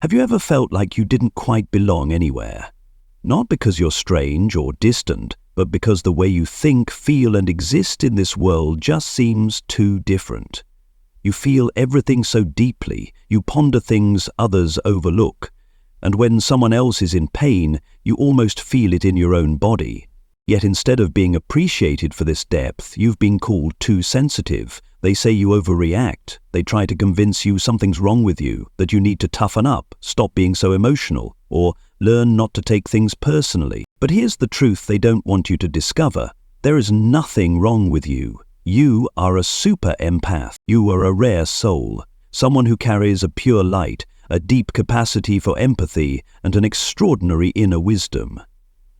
Have you ever felt like you didn't quite belong anywhere? Not because you're strange or distant, but because the way you think, feel, and exist in this world just seems too different. You feel everything so deeply, you ponder things others overlook, and when someone else is in pain, you almost feel it in your own body. Yet instead of being appreciated for this depth, you've been called too sensitive. They say you overreact. They try to convince you something's wrong with you, that you need to toughen up, stop being so emotional, or learn not to take things personally. But here's the truth they don't want you to discover. There is nothing wrong with you. You are a super empath. You are a rare soul, someone who carries a pure light, a deep capacity for empathy, and an extraordinary inner wisdom.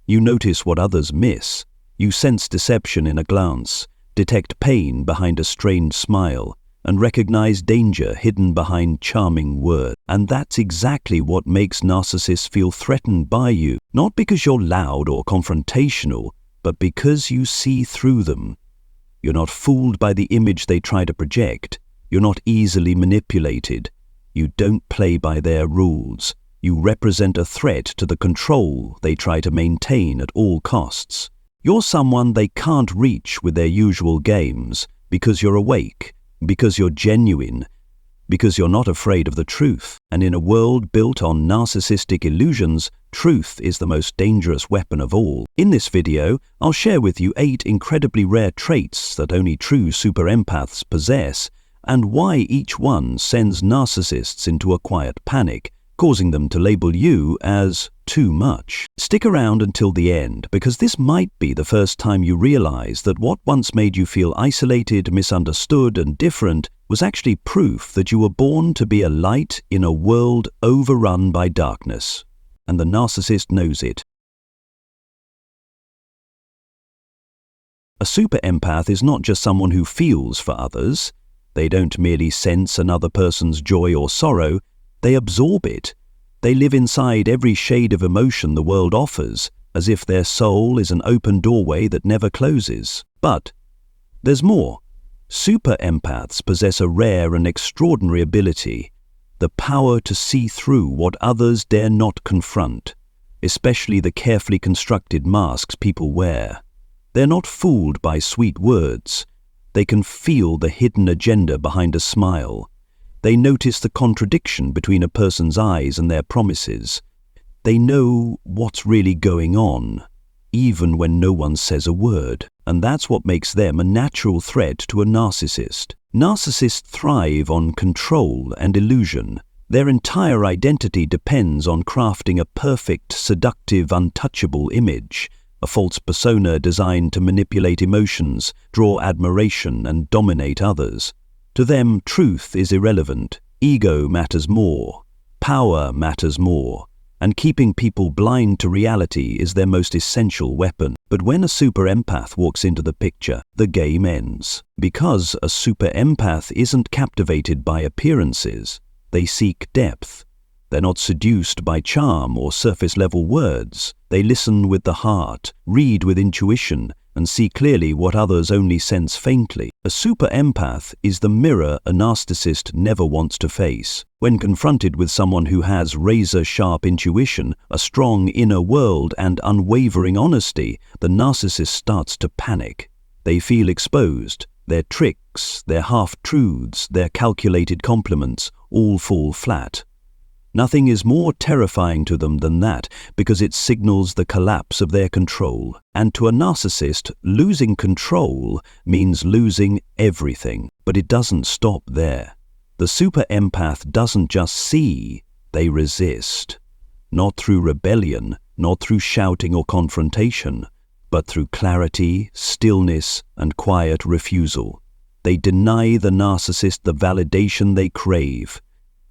You notice what others miss. You sense deception in a glance, detect pain behind a strained smile, and recognize danger hidden behind charming words. And that's exactly what makes narcissists feel threatened by you, not because you're loud or confrontational, but because you see through them. You're not fooled by the image they try to project. You're not easily manipulated. You don't play by their rules. You represent a threat to the control they try to maintain at all costs. You're someone they can't reach with their usual games because you're awake, because you're genuine, because you're not afraid of the truth. And in a world built on narcissistic illusions, truth is the most dangerous weapon of all. In this video, I'll share with you 8 incredibly rare traits that only true super empaths possess, and why each one sends narcissists into a quiet panic, causing them to label you as too much. Stick around until the end, because this might be the first time you realize that what once made you feel isolated, misunderstood, and different was actually proof that you were born to be a light in a world overrun by darkness. And the narcissist knows it. A super empath is not just someone who feels for others. They don't merely sense another person's joy or sorrow. They absorb it. They live inside every shade of emotion the world offers, as if their soul is an open doorway that never closes. But there's more. Super empaths possess a rare and extraordinary ability, the power to see through what others dare not confront, especially the carefully constructed masks people wear. They're not fooled by sweet words. They can feel the hidden agenda behind a smile. They notice the contradiction between a person's eyes and their promises. They know what's really going on, even when no one says a word. And that's what makes them a natural threat to a narcissist. Narcissists thrive on control and illusion. Their entire identity depends on crafting a perfect, seductive, untouchable image, a false persona designed to manipulate emotions, draw admiration, and dominate others. To them, truth is irrelevant, ego matters more, power matters more, and keeping people blind to reality is their most essential weapon. But when a super empath walks into the picture, the game ends. Because a super empath isn't captivated by appearances, they seek depth. They're not seduced by charm or surface-level words. They listen with the heart, read with intuition, and see clearly what others only sense faintly. A super empath is the mirror a narcissist never wants to face. When confronted with someone who has razor-sharp intuition, a strong inner world, and unwavering honesty, the narcissist starts to panic. They feel exposed. Their tricks, their half-truths, their calculated compliments all fall flat. Nothing is more terrifying to them than that, because it signals the collapse of their control. And to a narcissist, losing control means losing everything. But it doesn't stop there. The super empath doesn't just see, they resist. Not through rebellion, not through shouting or confrontation, but through clarity, stillness, and quiet refusal. They deny the narcissist the validation they crave.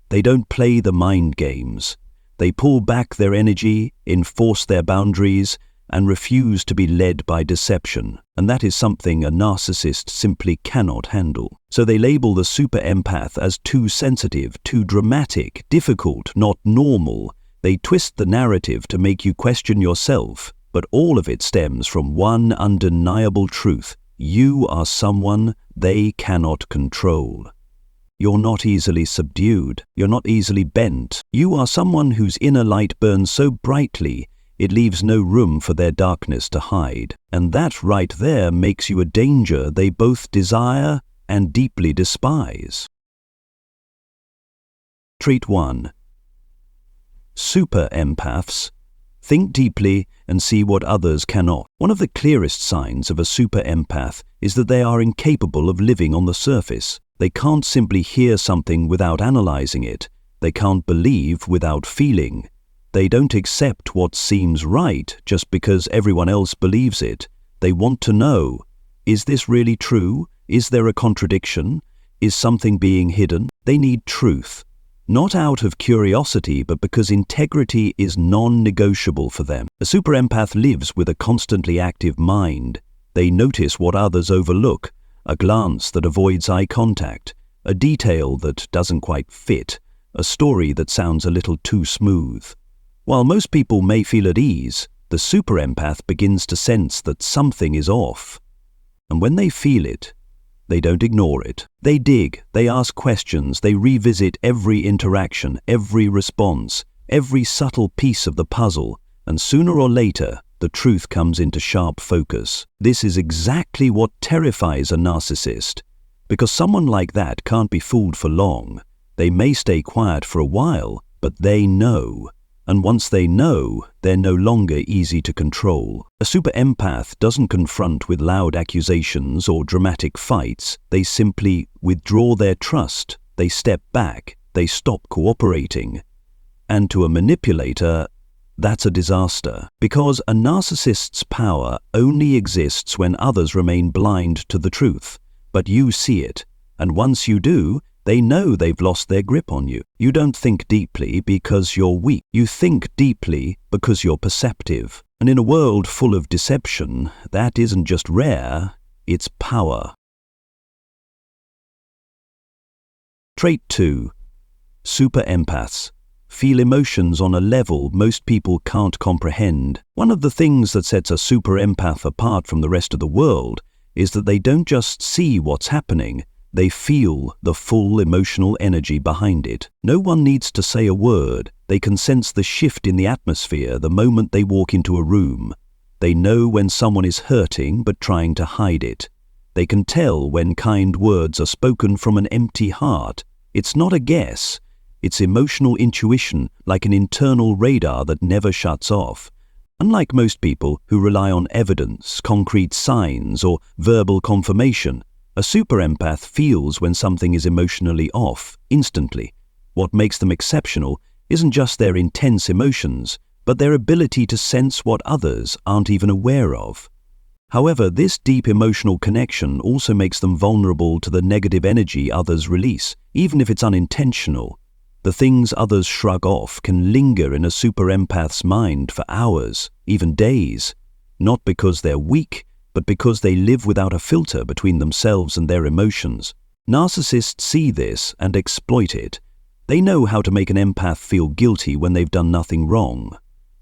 They don't play the mind games. They pull back their energy, enforce their boundaries, and refuse to be led by deception. And that is something a narcissist simply cannot handle. So they label the super empath as too sensitive, too dramatic, difficult, not normal. They twist the narrative to make you question yourself. But all of it stems from one undeniable truth. You are someone they cannot control. You're not easily subdued. You're not easily bent. You are someone whose inner light burns so brightly it leaves no room for their darkness to hide. And that right there makes you a danger they both desire and deeply despise. Trait 1. Super Empaths. Think deeply and see what others cannot. One of the clearest signs of a super empath is that they are incapable of living on the surface. They can't simply hear something without analyzing it. They can't believe without feeling. They don't accept what seems right just because everyone else believes it. They want to know, is this really true? Is there a contradiction? Is something being hidden? They need truth. Not out of curiosity, but because integrity is non-negotiable for them. A super empath lives with a constantly active mind. They notice what others overlook, a glance that avoids eye contact, a detail that doesn't quite fit, a story that sounds a little too smooth. While most people may feel at ease, the super empath begins to sense that something is off. And when they feel it, they don't ignore it. They dig, they ask questions, they revisit every interaction, every response, every subtle piece of the puzzle, and sooner or later, the truth comes into sharp focus. This is exactly what terrifies a narcissist, because someone like that can't be fooled for long. They may stay quiet for a while, but they know. And once they know, they're no longer easy to control. A super empath doesn't confront with loud accusations or dramatic fights. They simply withdraw their trust. They step back. They stop cooperating. And to a manipulator, that's a disaster. Because a narcissist's power only exists when others remain blind to the truth. But you see it. And once you do, they know they've lost their grip on you. You don't think deeply because you're weak. You think deeply because you're perceptive. And in a world full of deception, that isn't just rare, it's power. Trait 2. Super Empaths. Feel emotions on a level most people can't comprehend. One of the things that sets a super empath apart from the rest of the world is that they don't just see what's happening, they feel the full emotional energy behind it. No one needs to say a word. They can sense the shift in the atmosphere the moment they walk into a room. They know when someone is hurting but trying to hide it. They can tell when kind words are spoken from an empty heart. It's not a guess. It's emotional intuition, like an internal radar that never shuts off. Unlike most people who rely on evidence, concrete signs, or verbal confirmation, a super empath feels when something is emotionally off, instantly. What makes them exceptional isn't just their intense emotions, but their ability to sense what others aren't even aware of. However, this deep emotional connection also makes them vulnerable to the negative energy others release, even if it's unintentional. The things others shrug off can linger in a super empath's mind for hours, even days, not because they're weak, but because they live without a filter between themselves and their emotions. Narcissists see this and exploit it. They know how to make an empath feel guilty when they've done nothing wrong.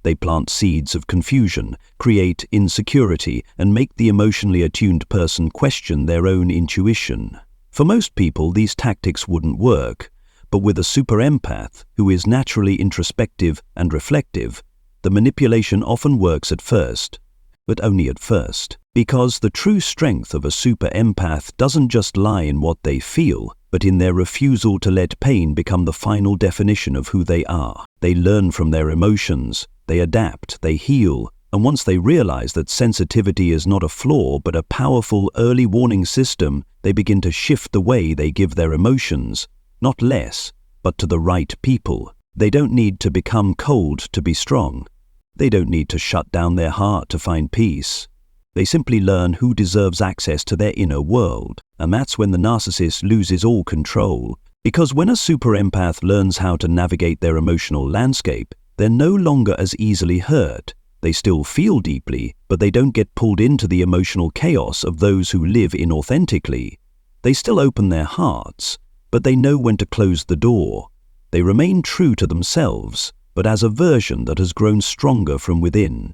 They plant seeds of confusion, create insecurity, and make the emotionally attuned person question their own intuition. For most people, these tactics wouldn't work, but with a super empath, who is naturally introspective and reflective, the manipulation often works at first, but only at first. Because the true strength of a super empath doesn't just lie in what they feel, but in their refusal to let pain become the final definition of who they are. They learn from their emotions, they adapt, they heal, and once they realize that sensitivity is not a flaw but a powerful early warning system, they begin to shift the way they give their emotions, not less, but to the right people. They don't need to become cold to be strong. They don't need to shut down their heart to find peace. They simply learn who deserves access to their inner world, and that's when the narcissist loses all control. Because when a super empath learns how to navigate their emotional landscape, they're no longer as easily hurt. They still feel deeply, but they don't get pulled into the emotional chaos of those who live inauthentically. They still open their hearts, but they know when to close the door. They remain true to themselves, but as a version that has grown stronger from within.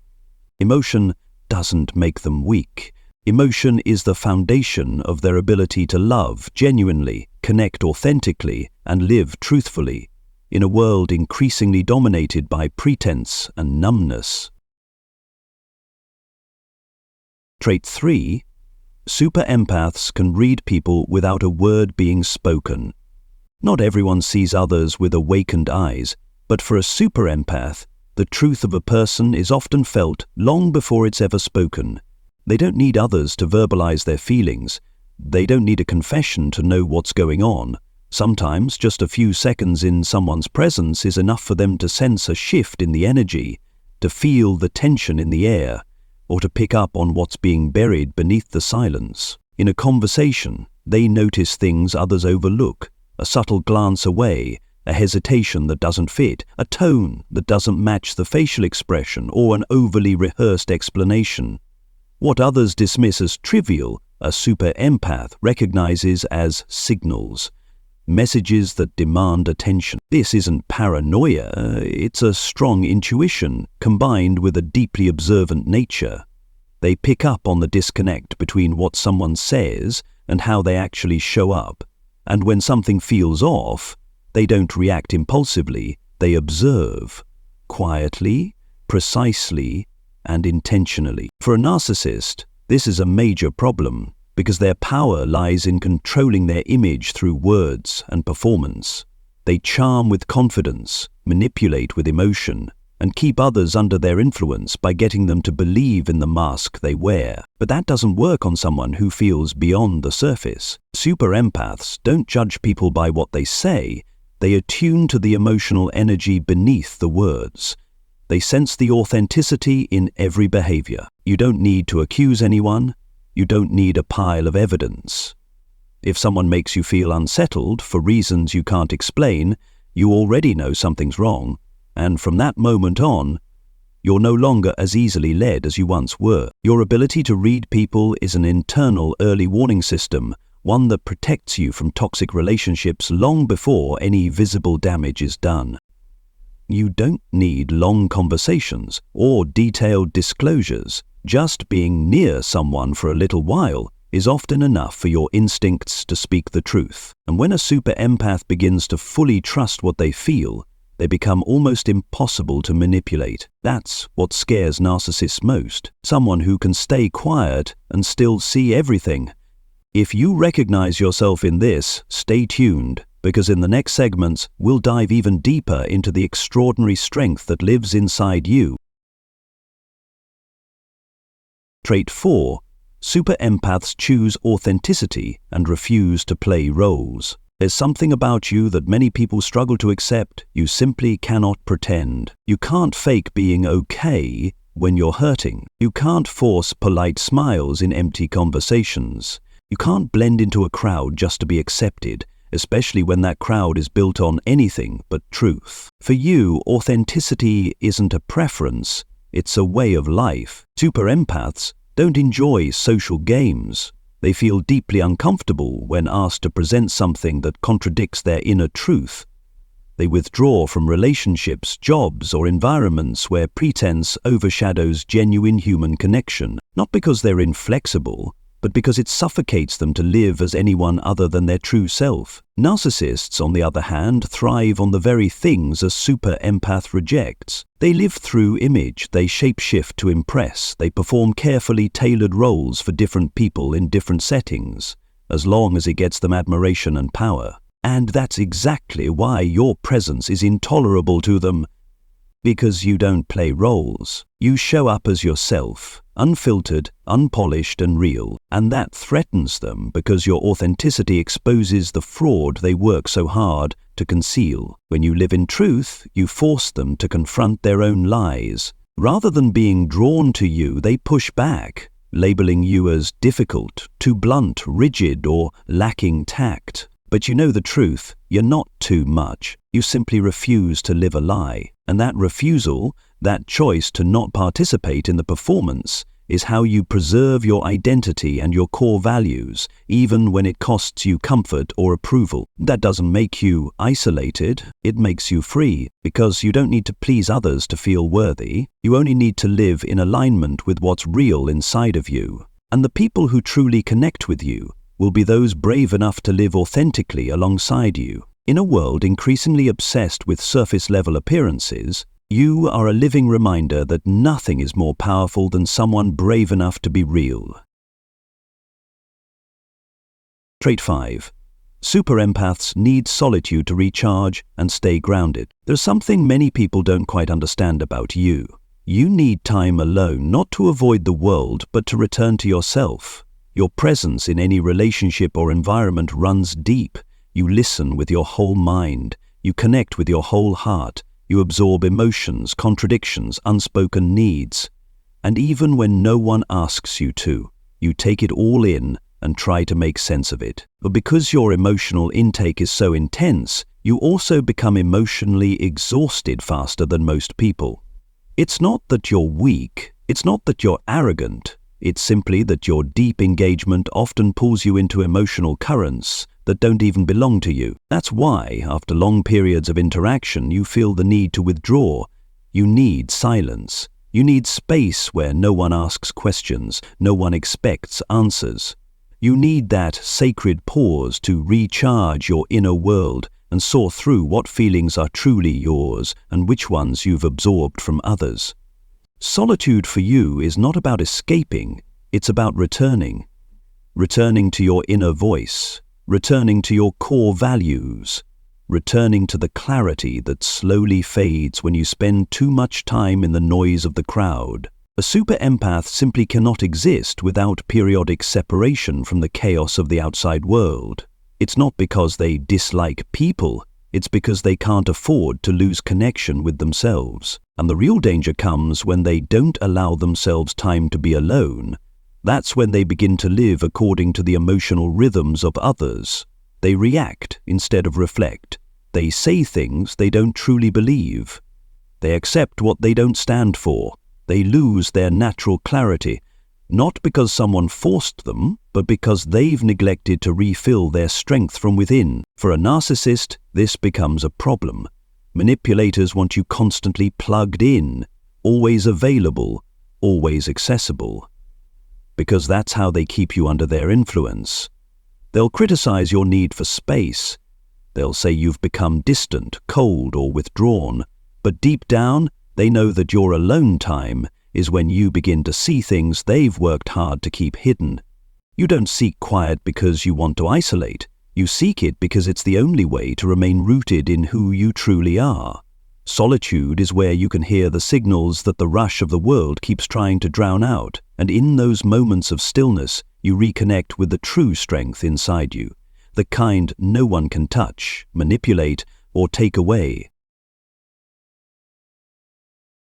Emotion doesn't make them weak. Emotion is the foundation of their ability to love genuinely, connect authentically, and live truthfully in a world increasingly dominated by pretense and numbness. Trait 3. Super empaths can read people without a word being spoken. Not everyone sees others with awakened eyes, but for a super empath, the truth of a person is often felt long before it's ever spoken. They don't need others to verbalize their feelings. They don't need a confession to know what's going on. Sometimes just a few seconds in someone's presence is enough for them to sense a shift in the energy, to feel the tension in the air, or to pick up on what's being buried beneath the silence. In a conversation, they notice things others overlook, a subtle glance away, a hesitation that doesn't fit, a tone that doesn't match the facial expression, or an overly rehearsed explanation. What others dismiss as trivial, a super empath recognizes as signals, messages that demand attention. This isn't paranoia, it's a strong intuition combined with a deeply observant nature. They pick up on the disconnect between what someone says and how they actually show up. And when something feels off, they don't react impulsively, they observe, quietly, precisely, and intentionally. For a narcissist, this is a major problem because their power lies in controlling their image through words and performance. They charm with confidence, manipulate with emotion, and keep others under their influence by getting them to believe in the mask they wear. But that doesn't work on someone who feels beyond the surface. Super empaths don't judge people by what they say, they attune to the emotional energy beneath the words. They sense the authenticity in every behavior. You don't need to accuse anyone. You don't need a pile of evidence. If someone makes you feel unsettled for reasons you can't explain, you already know something's wrong, and from that moment on, you're no longer as easily led as you once were. Your ability to read people is an internal early warning system, one that protects you from toxic relationships long before any visible damage is done. You don't need long conversations or detailed disclosures. Just being near someone for a little while is often enough for your instincts to speak the truth. And when a super empath begins to fully trust what they feel, they become almost impossible to manipulate. That's what scares narcissists most. Someone who can stay quiet and still see everything. If you recognize yourself in this, stay tuned, because in the next segments, we'll dive even deeper into the extraordinary strength that lives inside you. Trait 4. Super empaths choose authenticity and refuse to play roles. There's something about you that many people struggle to accept. You simply cannot pretend. You can't fake being okay when you're hurting. You can't force polite smiles in empty conversations. You can't blend into a crowd just to be accepted, especially when that crowd is built on anything but truth. For you, authenticity isn't a preference, it's a way of life. Super empaths don't enjoy social games. They feel deeply uncomfortable when asked to present something that contradicts their inner truth. They withdraw from relationships, jobs, or environments where pretense overshadows genuine human connection, not because they're inflexible, but because it suffocates them to live as anyone other than their true self. Narcissists, on the other hand, thrive on the very things a super empath rejects. They live through image, they shapeshift to impress, they perform carefully tailored roles for different people in different settings, as long as it gets them admiration and power. And that's exactly why your presence is intolerable to them, because you don't play roles. You show up as yourself, unfiltered, unpolished, and real, and that threatens them because your authenticity exposes the fraud they work so hard to conceal. When you live in truth, you force them to confront their own lies. Rather than being drawn to you, they push back, labeling you as difficult, too blunt, rigid, or lacking tact. But you know the truth, you're not too much. You simply refuse to live a lie. And that refusal, that choice to not participate in the performance, is how you preserve your identity and your core values, even when it costs you comfort or approval. That doesn't make you isolated, it makes you free, because you don't need to please others to feel worthy. You only need to live in alignment with what's real inside of you. And the people who truly connect with you will be those brave enough to live authentically alongside you. In a world increasingly obsessed with surface-level appearances, you are a living reminder that nothing is more powerful than someone brave enough to be real. Trait 5. Super empaths need solitude to recharge and stay grounded. There's something many people don't quite understand about you. You need time alone, not to avoid the world, but to return to yourself. Your presence in any relationship or environment runs deep. You listen with your whole mind. You connect with your whole heart. You absorb emotions, contradictions, unspoken needs. And even when no one asks you to, you take it all in and try to make sense of it. But because your emotional intake is so intense, you also become emotionally exhausted faster than most people. It's not that you're weak, it's not that you're arrogant, it's simply that your deep engagement often pulls you into emotional currents that don't even belong to you. That's why, after long periods of interaction, you feel the need to withdraw. You need silence. You need space where no one asks questions, no one expects answers. You need that sacred pause to recharge your inner world and sort through what feelings are truly yours and which ones you've absorbed from others. Solitude for you is not about escaping, it's about returning. Returning to your inner voice, returning to your core values, returning to the clarity that slowly fades when you spend too much time in the noise of the crowd. A super empath simply cannot exist without periodic separation from the chaos of the outside world. It's not because they dislike people, it's because they can't afford to lose connection with themselves. And the real danger comes when they don't allow themselves time to be alone. That's when they begin to live according to the emotional rhythms of others. They react instead of reflect. They say things they don't truly believe. They accept what they don't stand for. They lose their natural clarity, not because someone forced them, but because they've neglected to refill their strength from within. For a narcissist, this becomes a problem. Manipulators want you constantly plugged in, always available, always accessible. Because that's how they keep you under their influence. They'll criticize your need for space. They'll say you've become distant, cold, or withdrawn. But deep down, they know that your alone time is when you begin to see things they've worked hard to keep hidden. You don't seek quiet because you want to isolate. You seek it because it's the only way to remain rooted in who you truly are. Solitude is where you can hear the signals that the rush of the world keeps trying to drown out, and in those moments of stillness, you reconnect with the true strength inside you, the kind no one can touch, manipulate, or take away.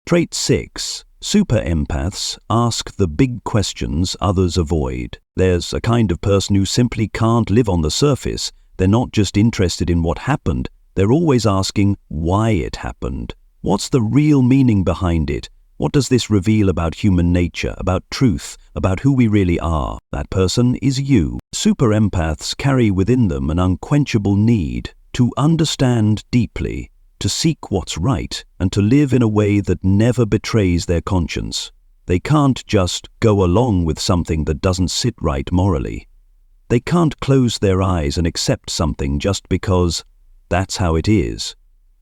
Trait 6. Super empaths ask the big questions others avoid. There's a kind of person who simply can't live on the surface. They're not just interested in what happened, they're always asking why it happened. What's the real meaning behind it? What does this reveal about human nature, about truth, about who we really are? That person is you. Super empaths carry within them an unquenchable need to understand deeply, to seek what's right, and to live in a way that never betrays their conscience. They can't just go along with something that doesn't sit right morally. They can't close their eyes and accept something just because that's how it is.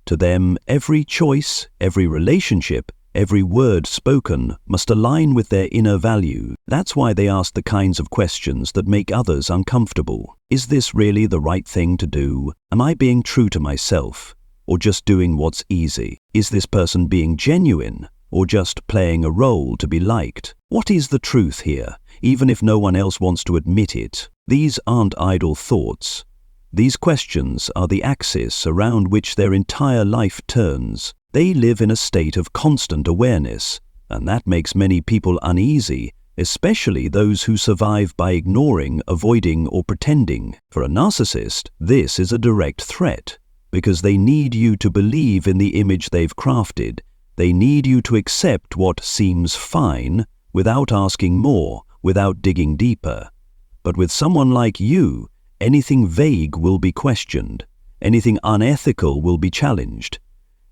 To them, every choice, every relationship, every word spoken must align with their inner value. That's why they ask the kinds of questions that make others uncomfortable. Is this really the right thing to do? Am I being true to myself? Or just doing what's easy? Is this person being genuine, or just playing a role to be liked? What is the truth here, even if no one else wants to admit it? These aren't idle thoughts. These questions are the axis around which their entire life turns. They live in a state of constant awareness, and that makes many people uneasy, especially those who survive by ignoring, avoiding, or pretending. For a narcissist, this is a direct threat, because they need you to believe in the image they've crafted. They need you to accept what seems fine without asking more, without digging deeper. But with someone like you, anything vague will be questioned. Anything unethical will be challenged.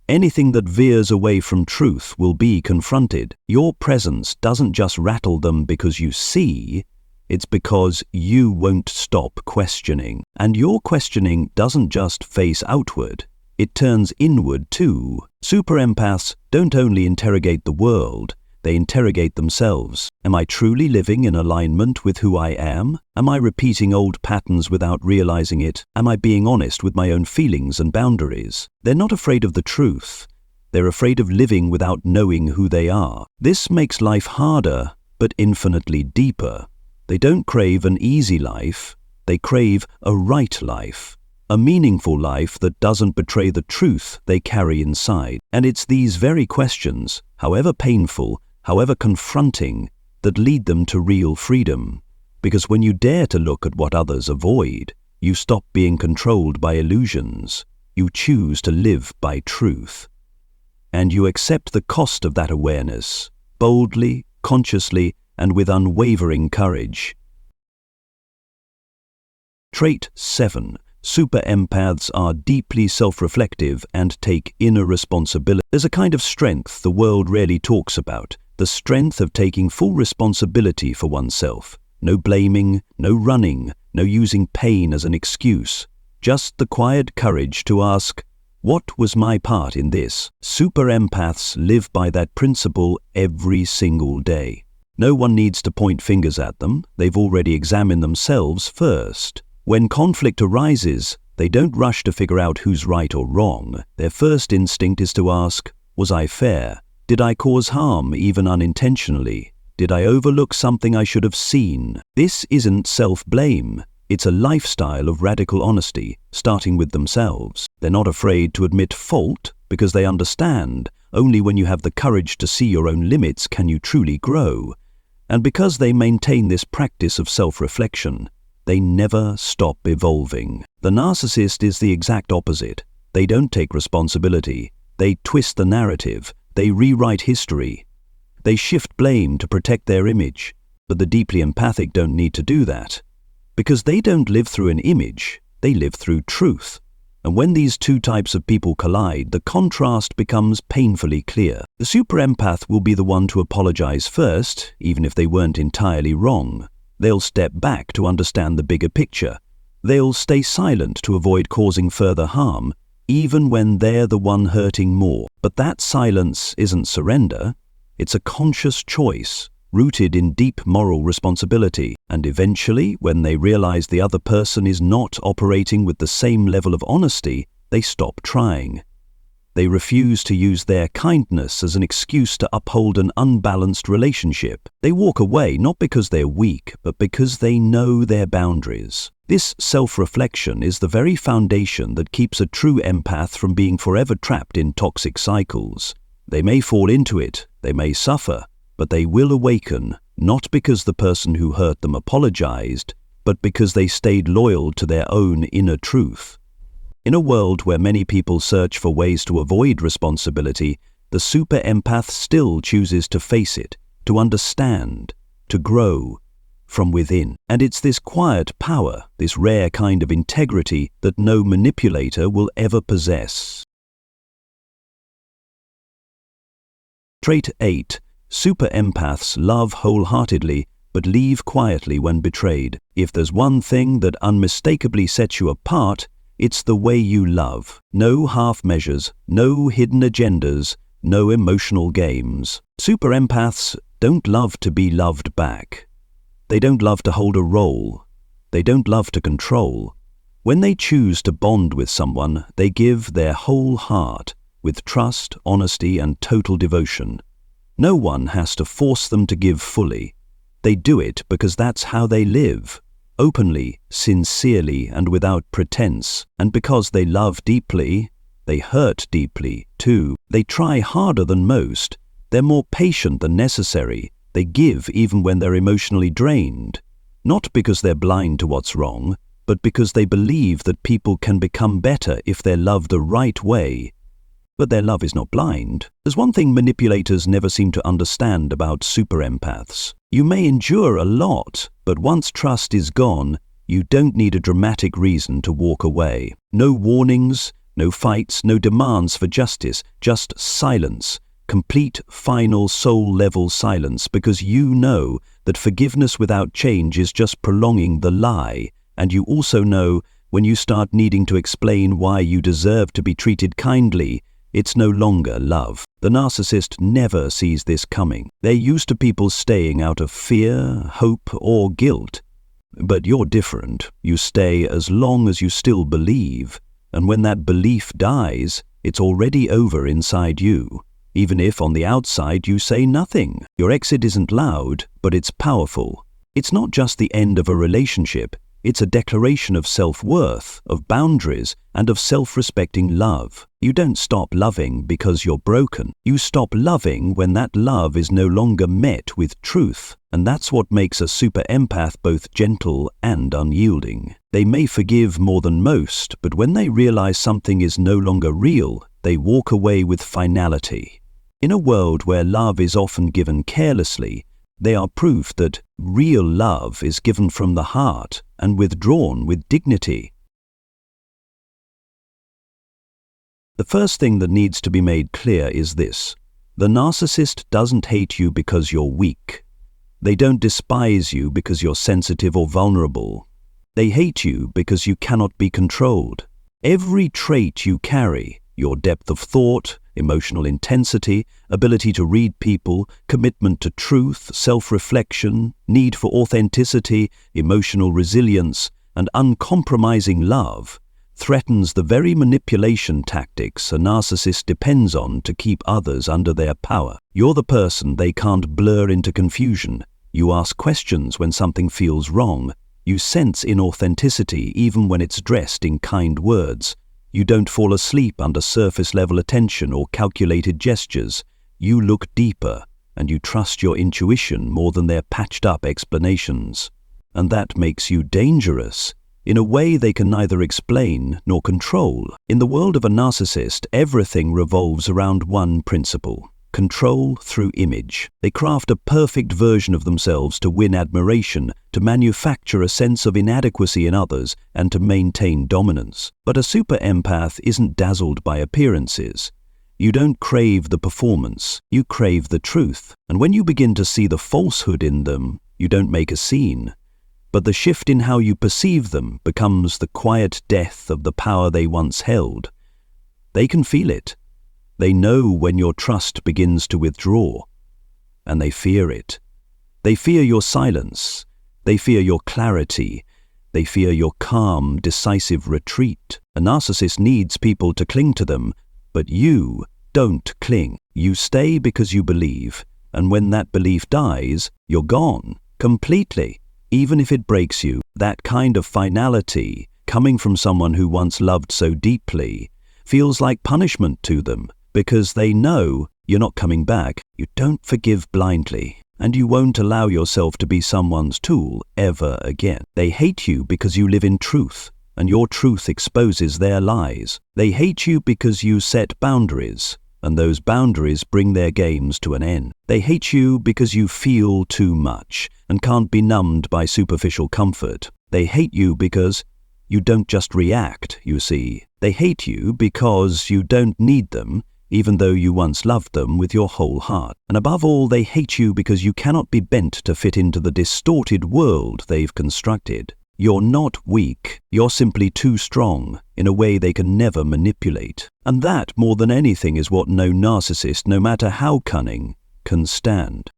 Anything that veers away from truth will be confronted. Your presence doesn't just rattle them because you see, It's because you won't stop questioning. And your questioning doesn't just face outward, it turns inward too. Super empaths don't only interrogate the world, they interrogate themselves. Am I truly living in alignment with who I am? Am I repeating old patterns without realizing it? Am I being honest with my own feelings and boundaries? They're not afraid of the truth. They're afraid of living without knowing who they are. This makes life harder, but infinitely deeper. They don't crave an easy life. They crave a right life. A meaningful life that doesn't betray the truth they carry inside. And it's these very questions, however painful, however confronting, that lead them to real freedom. Because when you dare to look at what others avoid, you stop being controlled by illusions. You choose to live by truth. And you accept the cost of that awareness, boldly, consciously, and with unwavering courage. Trait 7. Super empaths are deeply self-reflective and take inner responsibility. There's a kind of strength the world rarely talks about, the strength of taking full responsibility for oneself. No blaming, no running, no using pain as an excuse. Just the quiet courage to ask, what was my part in this? Super empaths live by that principle every single day. No one needs to point fingers at them. They've already examined themselves first. When conflict arises, they don't rush to figure out who's right or wrong. Their first instinct is to ask, was I fair? Did I cause harm, even unintentionally? Did I overlook something I should have seen? This isn't self-blame. It's a lifestyle of radical honesty, starting with themselves. They're not afraid to admit fault because they understand only when you have the courage to see your own limits can you truly grow. And because they maintain this practice of self-reflection, they never stop evolving. The narcissist is the exact opposite. They don't take responsibility. They twist the narrative. They rewrite history. They shift blame to protect their image. But the deeply empathic don't need to do that. Because they don't live through an image, they live through truth. And when these two types of people collide, the contrast becomes painfully clear. The super empath will be the one to apologize first, even if they weren't entirely wrong. They'll step back to understand the bigger picture. They'll stay silent to avoid causing further harm, even when they're the one hurting more. But that silence isn't surrender. It's a conscious choice, rooted in deep moral responsibility. And eventually, when they realize the other person is not operating with the same level of honesty, they stop trying. They refuse to use their kindness as an excuse to uphold an unbalanced relationship. They walk away not because they're weak, but because they know their boundaries. This self-reflection is the very foundation that keeps a true empath from being forever trapped in toxic cycles. They may fall into it, they may suffer, but they will awaken, not because the person who hurt them apologized, but because they stayed loyal to their own inner truth. In a world where many people search for ways to avoid responsibility, the super empath still chooses to face it, to understand, to grow from within. And it's this quiet power, this rare kind of integrity that no manipulator will ever possess. Trait 8. Super empaths love wholeheartedly, but leave quietly when betrayed. If there's one thing that unmistakably sets you apart, it's the way you love. No half measures, no hidden agendas, no emotional games. Super empaths don't love to be loved back. They don't love to hold a role. They don't love to control. When they choose to bond with someone, they give their whole heart, with trust, honesty, and total devotion. No one has to force them to give fully. They do it because that's how they live. Openly, sincerely, and without pretense. And because they love deeply, they hurt deeply, too. They try harder than most. They're more patient than necessary. They give even when they're emotionally drained. Not because they're blind to what's wrong, but because they believe that people can become better if they're loved the right way. But their love is not blind. There's one thing manipulators never seem to understand about super empaths. You may endure a lot, but once trust is gone, you don't need a dramatic reason to walk away. No warnings, no fights, no demands for justice, just silence, complete, final, soul-level silence, because you know that forgiveness without change is just prolonging the lie, and you also know when you start needing to explain why you deserve to be treated kindly, it's no longer love. The narcissist never sees this coming. They're used to people staying out of fear, hope, or guilt. But you're different. You stay as long as you still believe, and when that belief dies, it's already over inside you. Even if on the outside you say nothing. Your exit isn't loud, but it's powerful. It's not just the end of a relationship. It's a declaration of self-worth, of boundaries, and of self-respecting love. You don't stop loving because you're broken. You stop loving when that love is no longer met with truth. And that's what makes a super empath both gentle and unyielding. They may forgive more than most, but when they realize something is no longer real, they walk away with finality. In a world where love is often given carelessly, they are proof that real love is given from the heart and withdrawn with dignity. The first thing that needs to be made clear is this: the narcissist doesn't hate you because you're weak. They don't despise you because you're sensitive or vulnerable. They hate you because you cannot be controlled. Every trait you carry, your depth of thought, emotional intensity, ability to read people, commitment to truth, self-reflection, need for authenticity, emotional resilience, and uncompromising love, threatens the very manipulation tactics a narcissist depends on to keep others under their power. You're the person they can't blur into confusion. You ask questions when something feels wrong. You sense inauthenticity even when it's dressed in kind words. You don't fall asleep under surface-level attention or calculated gestures. You look deeper, and you trust your intuition more than their patched-up explanations. And that makes you dangerous, in a way they can neither explain nor control. In the world of a narcissist, everything revolves around one principle: control through image. They craft a perfect version of themselves to win admiration, to manufacture a sense of inadequacy in others, and to maintain dominance. But a super empath isn't dazzled by appearances. You don't crave the performance, you crave the truth. And when you begin to see the falsehood in them, you don't make a scene. But the shift in how you perceive them becomes the quiet death of the power they once held. They can feel it. They know when your trust begins to withdraw, and they fear it. They fear your silence. They fear your clarity. They fear your calm, decisive retreat. A narcissist needs people to cling to them, but you don't cling. You stay because you believe, and when that belief dies, you're gone, completely, even if it breaks you. That kind of finality, coming from someone who once loved so deeply, feels like punishment to them. Because they know you're not coming back. You don't forgive blindly, and you won't allow yourself to be someone's tool ever again. They hate you because you live in truth, and your truth exposes their lies. They hate you because you set boundaries, and those boundaries bring their games to an end. They hate you because you feel too much and can't be numbed by superficial comfort. They hate you because you don't just react, you see. They hate you because you don't need them, even though you once loved them with your whole heart. And above all, they hate you because you cannot be bent to fit into the distorted world they've constructed. You're not weak, you're simply too strong, in a way they can never manipulate. And that, more than anything, is what no narcissist, no matter how cunning, can stand.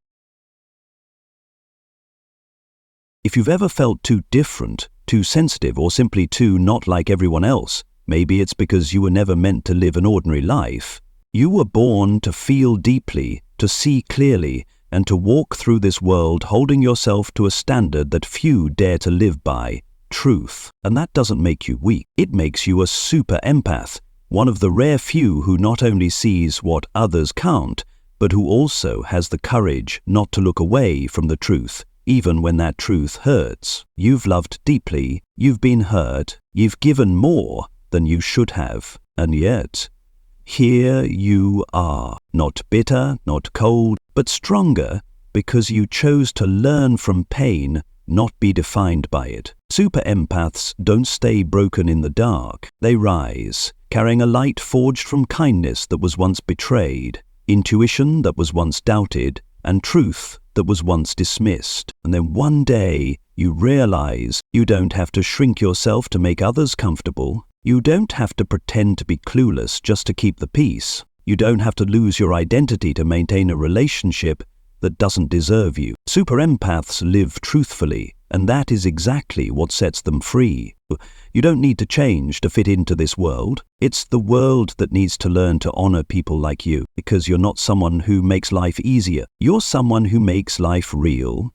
If you've ever felt too different, too sensitive, or simply too not like everyone else, maybe it's because you were never meant to live an ordinary life. You were born to feel deeply, to see clearly, and to walk through this world holding yourself to a standard that few dare to live by: truth. And that doesn't make you weak. It makes you a super empath, one of the rare few who not only sees what others can't, but who also has the courage not to look away from the truth, even when that truth hurts. You've loved deeply, you've been hurt, you've given more than you should have, and yet here you are, not bitter, not cold, but stronger because you chose to learn from pain, not be defined by it. Super empaths don't stay broken in the dark. They rise, carrying a light forged from kindness that was once betrayed. intuition that was once doubted, and truth that was once dismissed. And then one day, you realize you don't have to shrink yourself to make others comfortable. You don't have to pretend to be clueless just to keep the peace. You don't have to lose your identity to maintain a relationship that doesn't deserve you. Super empaths live truthfully, and that is exactly what sets them free. You don't need to change to fit into this world. It's the world that needs to learn to honor people like you, because you're not someone who makes life easier. You're someone who makes life real.